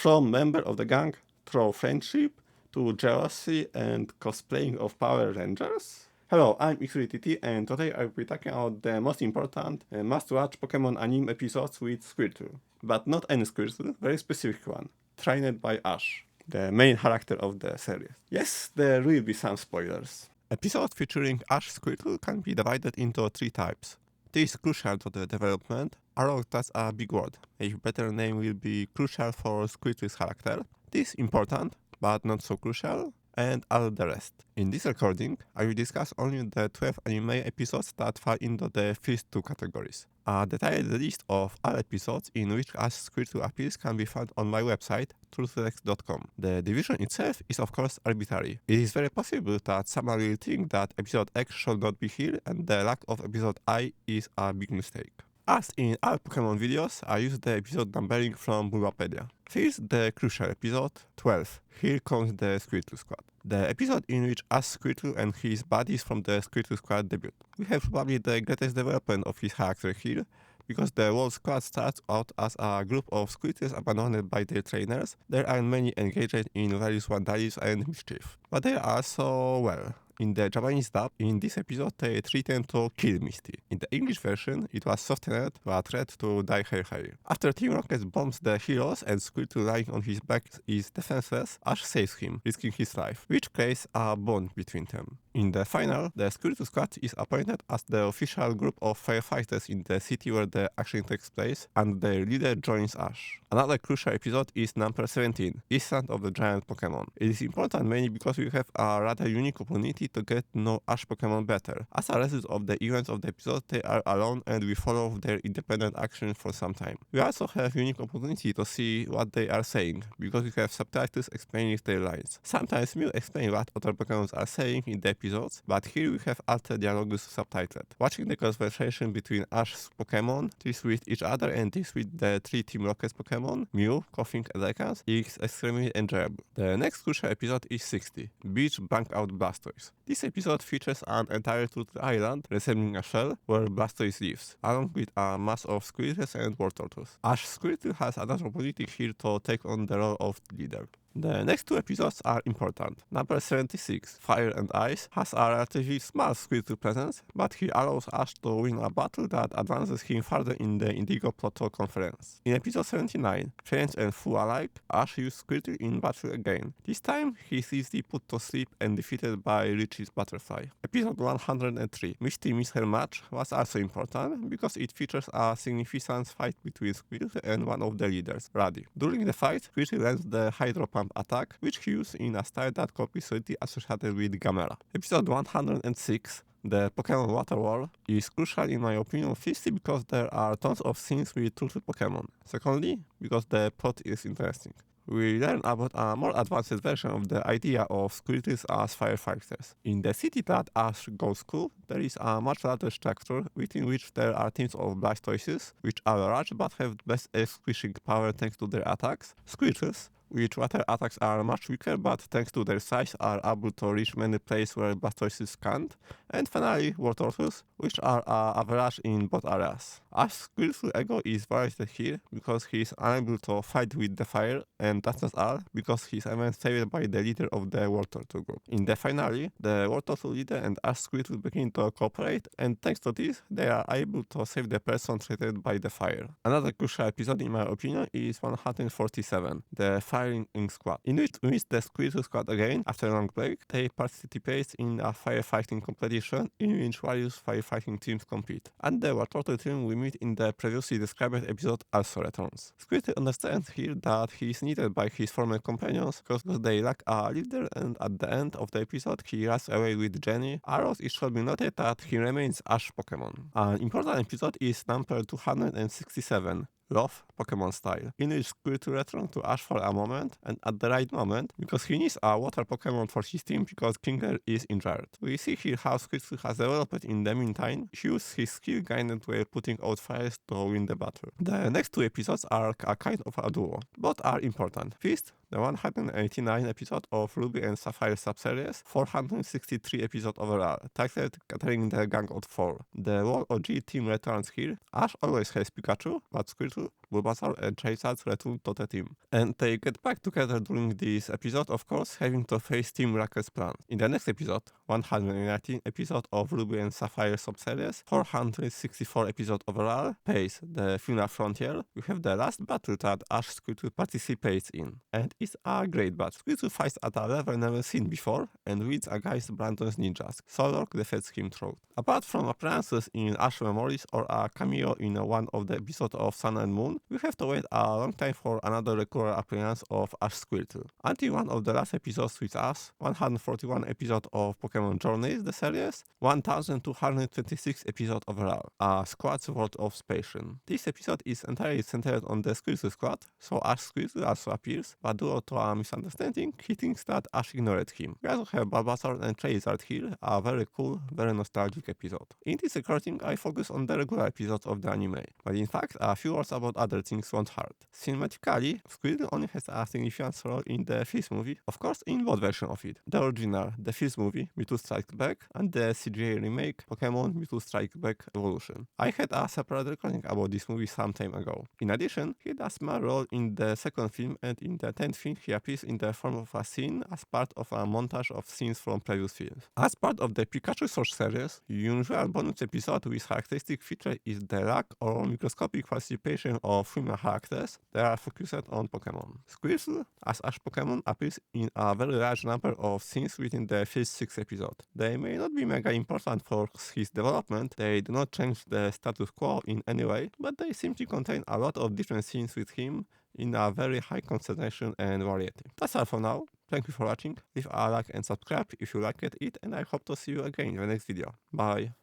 From member of the gang through friendship to jealousy and cosplaying of Power Rangers? Hello, I'm XRTT and today I'll be talking about the most important must-watch Pokemon anime episodes with Squirtle. But not any Squirtle, very specific one, trained by Ash, the main character of the series. Yes, there will be some spoilers. Episodes featuring Ash Squirtle can be divided into three types. This is crucial to the development. Arrow, that's a big word. A better name will be crucial for Squirtle's character. This is important, but not so crucial, and all the rest. In this recording, I will discuss only the 12 anime episodes that fall into the first two categories. A detailed list of all episodes in which Ash Squirtle appears can be found on my website, truthrex.com. The division itself is of course arbitrary. It is very possible that someone will think that episode X should not be here and the lack of episode I is a big mistake. As in all Pokemon videos, I use the episode numbering from Bulbapedia. First, the crucial episode 12. Here comes the Squirtle Squad. The episode in which Ash Squirtle and his buddies from the Squirtle Squad debut. We have probably the greatest development of his character here, because the whole squad starts out as a group of Squirtles abandoned by their trainers. There are many engaged in various vandalism and mischief. But they are so well. In the Japanese dub, in this episode they threatened to kill Misty. In the English version, it was softened to a threat to dye her hair. After Team Rocket bombs the heroes and Squirtle lying on his back is defenseless, Ash saves him, risking his life, which creates a bond between them. In the final, the Squirtle Squad is appointed as the official group of firefighters in the city where the action takes place, and their leader joins Ash. Another crucial episode is number 17, Island of the Giant Pokémon. It is important mainly because we have a rather unique opportunity to get to know Ash Pokémon better. As a result of the events of the episode, they are alone and we follow their independent action for some time. We also have unique opportunity to see what they are saying, because we have subtitles explaining their lines. Sometimes we'll explain what other Pokémon are saying in the episodes, but here we have altered dialogues subtitled. Watching the conversation between Ash's Pokémon, this with each other and this with the three Team Rocket's Pokémon, Mew, Coughing and Ekans, is extremely enjoyable. The next crucial episode is 60, Beach Blank Out Blastoise. This episode features an entire turtle island resembling a shell where Blastoise lives, along with a mass of Squirtles and War Turtles. Ash Squirtle has another opportunity here to take on the role of leader. The next two episodes are important. Number 76, Fire and Ice, has a relatively small Squirtle presence, but he allows Ash to win a battle that advances him further in the Indigo Plateau Conference. In episode 79, Friends and Foe alike, Ash used Squirtle in battle again. This time, he is easily put to sleep and defeated by Richie's Butterfly. Episode 103, Misty Missed Her Match, was also important because it features a significant fight between Squirtle and one of the leaders, Ruddy. During the fight, Squirtle lands the Hydro Pump attack, which he used in a style that copies the associated with Gamera. Episode 106, the Pokémon Water War, is crucial in my opinion, firstly because there are tons of scenes with turtle Pokémon, secondly because the plot is interesting. We learn about a more advanced version of the idea of Squirtles as firefighters. In the city that Ash goes to, there is a much larger structure within which there are teams of Blastoises, which are large but have best extinguishing power thanks to their attacks, Squirtles, which water attacks are much weaker but thanks to their size are able to reach many places where Blastoises can't, and finally War Turtles, which are average in both areas. Ash's Squirtle ego is violated here because he is unable to fight with the fire, and that's not all, because he is even saved by the leader of the War Turtle group. In the finale, the War Turtle leader and Ash Squirtle begin to cooperate, and thanks to this, they are able to save the person threatened by the fire. Another crucial episode in my opinion is 147, the Firing Ink Squad, in which we meet the Squirtle Squad again after a long break. They participate in a firefighting competition in which various firefighting teams compete, and the War Turtle team we meet in the previously described episode also returns. Squirtle understands here that he is needed by his former companions because they lack a leader, and at the end of the episode he runs away with Jenny. Arrows, it should be noted that he remains Ash Pokemon. An important episode is number 267, Love Pokemon Style, in which Squirtle returns to Ash for a moment, and at the right moment, because he needs a water Pokemon for his team because Klinger is injured. We see here how Squirtle has developed in the meantime. He uses his skill gained while putting out fires to win the battle. The next two episodes are a kind of a duo. Both are important. First, the 189 episode of Ruby and Sapphire subseries, 463 episode overall, titled Gathering the Gang of Four. The whole OG team returns here. Ash always has Pikachu, but Squirtle, Bulbasaur and Charizard return to the team. And they get back together during this episode, of course, having to face Team Rocket's plan. In the next episode, 119 episode of Ruby and Sapphire subseries, 464 episode overall, Pace, the final frontier, we have the last battle that Ash Squirtle participates in. And it's a great battle. Squirtle fights at a level never seen before and wins against Brandon's ninjas. Solrock defeats him throughout. Apart from appearances in Ash Memories or a cameo in one of the episodes of Sun and Moon, we have to wait a long time for another regular appearance of Ash Squirtle. Until one of the last episodes with us, 141 episode of Pokémon Journeys, the series, 1226 episode overall, a squad's worth of spation. This episode is entirely centered on the Squirtle squad, so Ash Squirtle also appears, but due to a misunderstanding, he thinks that Ash ignored him. We also have Bulbasaur and Charizard here, a very cool, very nostalgic episode. In this recording, I focus on the regular episodes of the anime, but in fact, a few words about other things won't hurt. Cinematically, Squirtle only has a significant role in the first movie, of course in both versions of it. The original, the first movie, Mewtwo Strikes Back, and the CGI remake, Pokémon Mewtwo Strikes Back Evolution. I had a separate recording about this movie some time ago. In addition, he had a small role in the second film, and in the 10th film he appears in the form of a scene as part of a montage of scenes from previous films. As part of the Pikachu Source series, usual bonus episode with characteristic feature is the lack or microscopic participation of human characters that are focused on Pokémon. Squirtle, as Ash Pokémon, appears in a very large number of scenes within the first 6 episodes. They may not be mega important for his development, they do not change the status quo in any way, but they simply contain a lot of different scenes with him in a very high concentration and variety. That's all for now. Thank you for watching. Leave a like and subscribe if you liked it, and I hope to see you again in the next video. Bye!